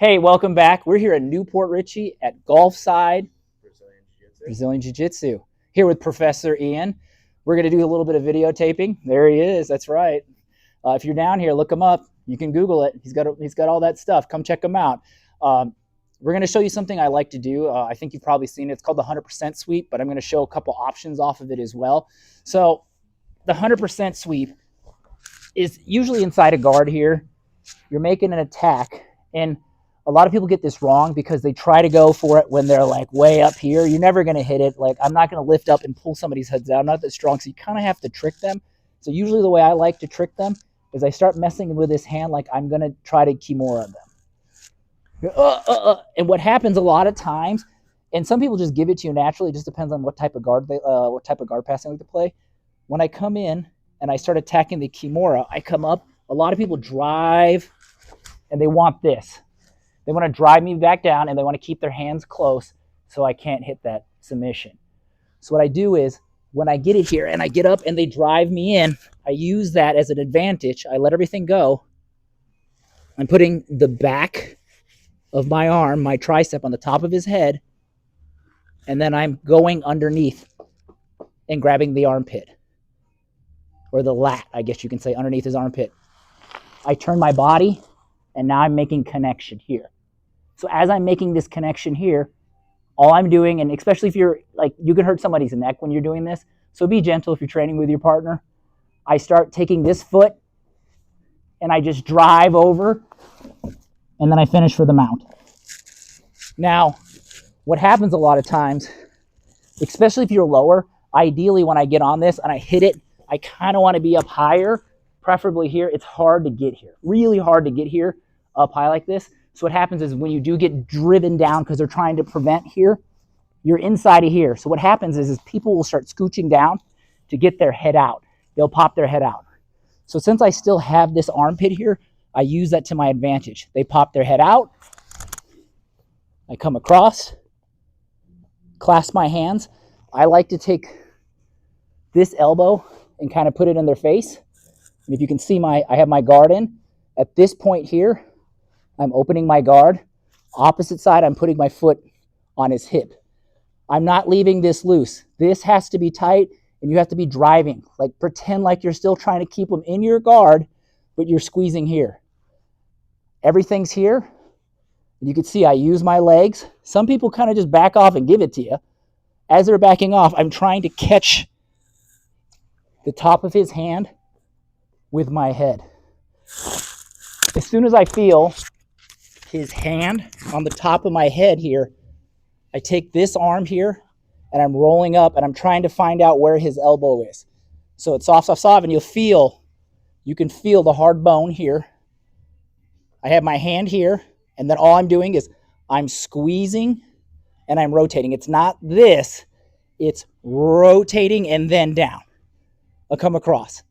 Hey, welcome back. We're here in Newport Richey at Gulfside Brazilian Jiu-Jitsu. Here with Professor Ian. We're going to do a little bit of videotaping. There he is. That's right. If you're down here, look him up. You can Google it. He's got all that stuff. Come check him out. We're going to show you something I like to do. I think you've probably seen it. It's called the 100% sweep, but I'm going to show a couple options off of it as well. So the 100% sweep is usually inside a guard here. You're making an attack, and a lot of people get this wrong because they try to go for it when they're like way up here. You're never going to hit it. Like, I'm not going to lift up and pull somebody's head down. I'm not that strong, so you kind of have to trick them. So usually the way I like to trick them is I start messing with this hand like I'm going to try to Kimura them. And what happens a lot of times, and some people just give it to you naturally, it just depends on what type of guard passing I like to play. When I come in and I start attacking the Kimura, I come up. A lot of people drive, and they want this. They want to drive me back down, and they want to keep their hands close so I can't hit that submission. So what I do is when I get it here and I get up and they drive me in, I use that as an advantage. I let everything go. I'm putting the back of my arm, my tricep, on the top of his head, and then I'm going underneath and grabbing the armpit, or the lat, I guess you can say, underneath his armpit. I turn my body, and now I'm making connection here. So as I'm making this connection here, all I'm doing, and especially if you're like, you can hurt somebody's neck when you're doing this, so be gentle if you're training with your partner. I start taking this foot, and I just drive over, and then I finish for the mount. Now, what happens a lot of times, especially if you're lower, ideally when I get on this and I hit it, I kind of want to be up higher, preferably here. It's hard to get here, really hard to get here up high like this. So what happens is when you do get driven down because they're trying to prevent here, you're inside of here. So what happens is people will start scooching down to get their head out. They'll pop their head out. So since I still have this armpit here, I use that to my advantage. They pop their head out. I come across, clasp my hands. I like to take this elbow and kind of put it in their face. And if you can see I have my guard in. At this point here, I'm opening my guard. Opposite side, I'm putting my foot on his hip. I'm not leaving this loose. This has to be tight, and you have to be driving. Like, pretend like you're still trying to keep them in your guard, but you're squeezing here. Everything's here. You can see I use my legs. Some people kind of just back off and give it to you. As they're backing off, I'm trying to catch the top of his hand with my head. As soon as I feel his hand on the top of my head here, I take this arm here and I'm rolling up and I'm trying to find out where his elbow is. So it's soft, and you can feel the hard bone here. I have my hand here, and then all I'm doing is I'm squeezing and I'm rotating. It's not this, it's rotating and then down. I'll come across.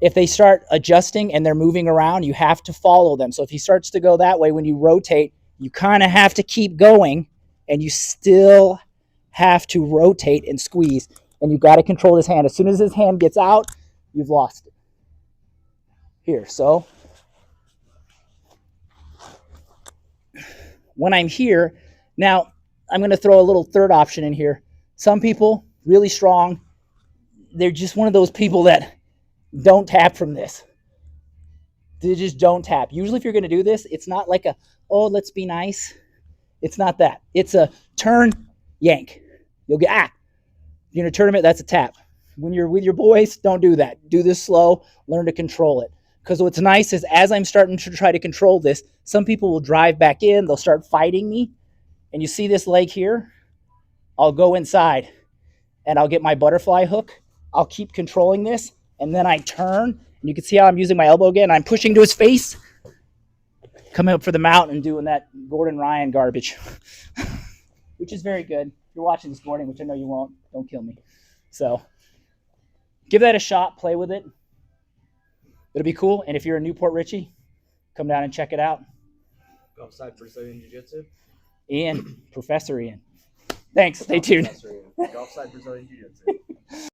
If they start adjusting and they're moving around, you have to follow them. So if he starts to go that way, when you rotate, you kind of have to keep going, and you still have to rotate and squeeze, and you've got to control his hand. As soon as his hand gets out, you've lost it. Here, so when I'm here, now I'm going to throw a little third option in here. Some people, really strong, they're just one of those people that don't tap from this. They just don't tap. Usually if you're going to do this, it's not like let's be nice. It's not that. It's a turn, yank. You'll get, you're in a tournament, that's a tap. When you're with your boys, don't do that. Do this slow. Learn to control it. Because what's nice is as I'm starting to try to control this, some people will drive back in. They'll start fighting me. And you see this leg here? I'll go inside and I'll get my butterfly hook. I'll keep controlling this. And then I turn, and you can see how I'm using my elbow again. I'm pushing to his face, coming up for the mount and doing that Gordon Ryan garbage, which is very good. If you're watching this morning, which I know you won't, don't kill me. So give that a shot, play with it. It'll be cool. And if you're in Newport Richey, come down and check it out. Gulfside Brazilian Jiu-Jitsu. Professor Ian. Thanks. Stay tuned. Gulfside Brazilian Jiu-Jitsu.